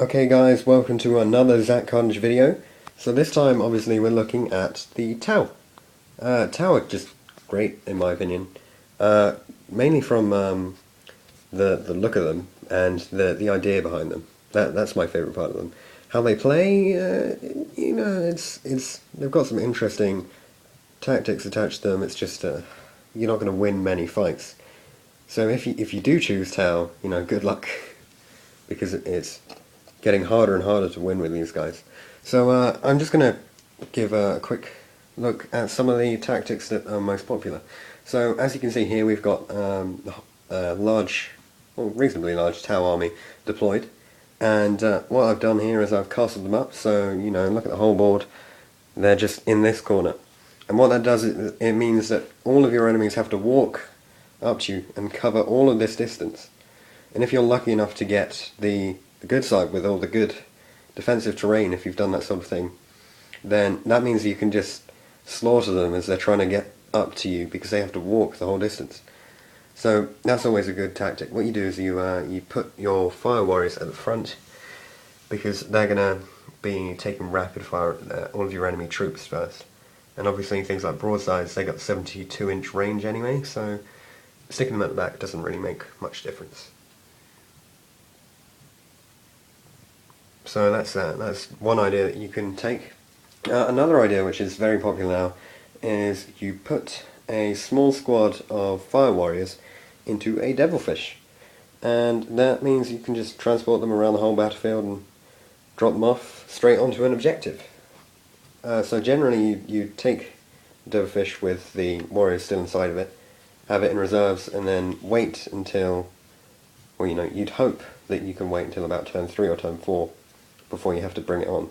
Okay guys, welcome to another Zach Carnage video. So this time obviously we're looking at the Tau. Tau are just great in my opinion. Mainly from the look of them and the idea behind them. That's my favourite part of them. How they play, it's they've got some interesting tactics attached to them. It's just you're not going to win many fights. So if you do choose Tau, good luck, because it's getting harder and harder to win with these guys. So I'm just going to give a quick look at some of the tactics that are most popular. So as you can see here, we've got a reasonably large Tau army deployed, and what I've done here is I've castled them up. So look at the whole board; they're just in this corner, and what that does is it means that all of your enemies have to walk up to you and cover all of this distance. And if you're lucky enough to get the good side with all the good defensive terrain, if you've done that sort of thing, then that means you can just slaughter them as they're trying to get up to you, because they have to walk the whole distance. So that's always a good tactic. What you do is you put your fire warriors at the front, because they're going to be taking rapid fire at all of your enemy troops first. And obviously things like broadsides, they got 72-inch range anyway, so sticking them at the back doesn't really make much difference. So that's one idea that you can take. Another idea, which is very popular now, is you put a small squad of fire warriors into a Devilfish, and that means you can just transport them around the whole battlefield and drop them off straight onto an objective. So generally you take Devilfish with the warriors still inside of it, have it in reserves, and then wait until, well, you'd hope that you can wait until about turn 3 or turn 4 before you have to bring it on,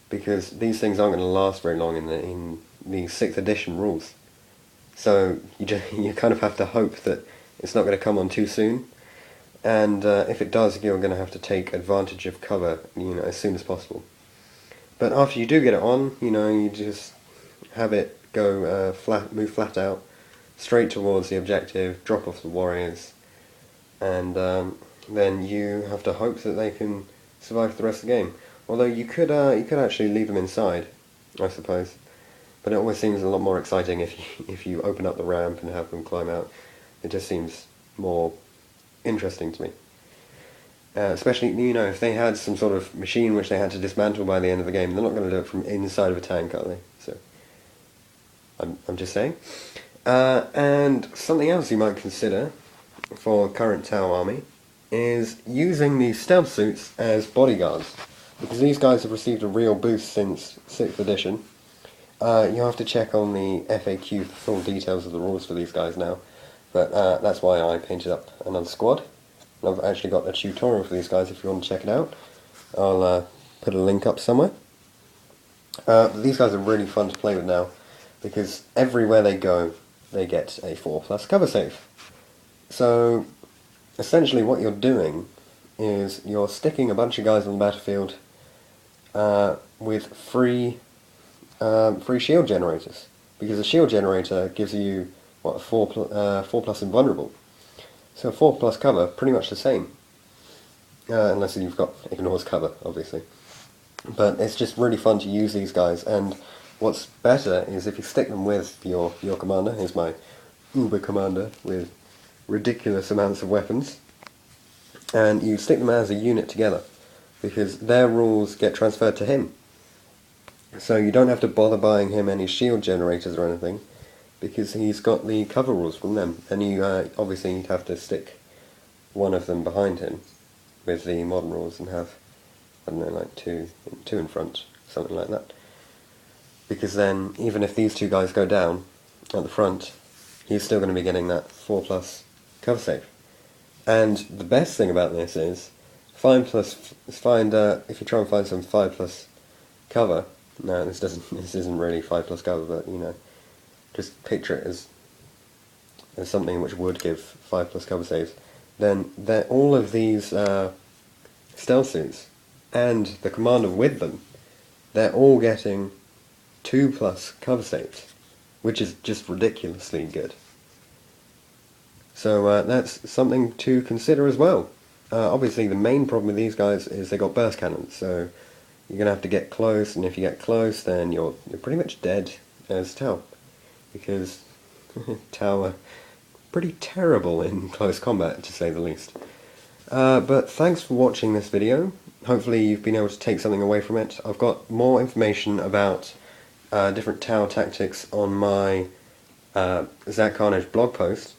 because these things aren't going to last very long in the 6th edition rules. So you kind of have to hope that it's not going to come on too soon, and if it does, you're going to have to take advantage of cover as soon as possible. But after you do get it on, you just have it go move flat out straight towards the objective, drop off the warriors, and then you have to hope that they can survive the rest of the game. Although you could actually leave them inside, I suppose, but it always seems a lot more exciting if you open up the ramp and have them climb out. It just seems more interesting to me. Especially, if they had some sort of machine which they had to dismantle by the end of the game, they're not going to do it from inside of a tank, are they? So, I'm just saying. And something else you might consider for current Tau army is using the stealth suits as bodyguards, because these guys have received a real boost since 6th edition. You have to check on the FAQ for full details of the rules for these guys now, but that's why I painted up another squad. And I've actually got a tutorial for these guys if you want to check it out. I'll put a link up somewhere. But these guys are really fun to play with now, because everywhere they go, they get a 4+ cover save. So essentially what you're doing is you're sticking a bunch of guys on the battlefield with free shield generators, because a shield generator gives you, what, a 4+ invulnerable. So 4+ cover, pretty much the same, unless you've got ignores cover, obviously. But it's just really fun to use these guys, and what's better is if you stick them with your commander. Here's my Uber commander with ridiculous amounts of weapons, and you stick them as a unit together, because their rules get transferred to him. So you don't have to bother buying him any shield generators or anything, because he's got the cover rules from them. And you obviously you'd have to stick one of them behind him with the modern rules and have, I don't know, like two in front, something like that. Because then, even if these two guys go down at the front, he's still going to be getting that 4+ cover save. And the best thing about this is, if you try and find some 5+ cover. No, this isn't really 5+ cover, but just picture it as something which would give 5+ cover saves. Then all of these stealth suits and the commander with them, they're all getting 2+ cover saves, which is just ridiculously good. So that's something to consider as well. Obviously the main problem with these guys is they got burst cannons, so you're going to have to get close, and if you get close then you're pretty much dead as Tau, because Tau are pretty terrible in close combat, to say the least. But thanks for watching this video. Hopefully you've been able to take something away from it. I've got more information about different Tau tactics on my Zach Carnage blog post.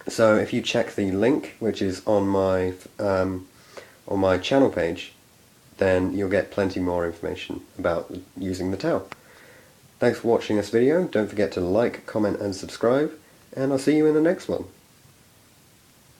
So if you check the link, which is on my channel page, then you'll get plenty more information about using the Tau. Thanks for watching this video. Don't forget to like, comment and subscribe, and I'll see you in the next one.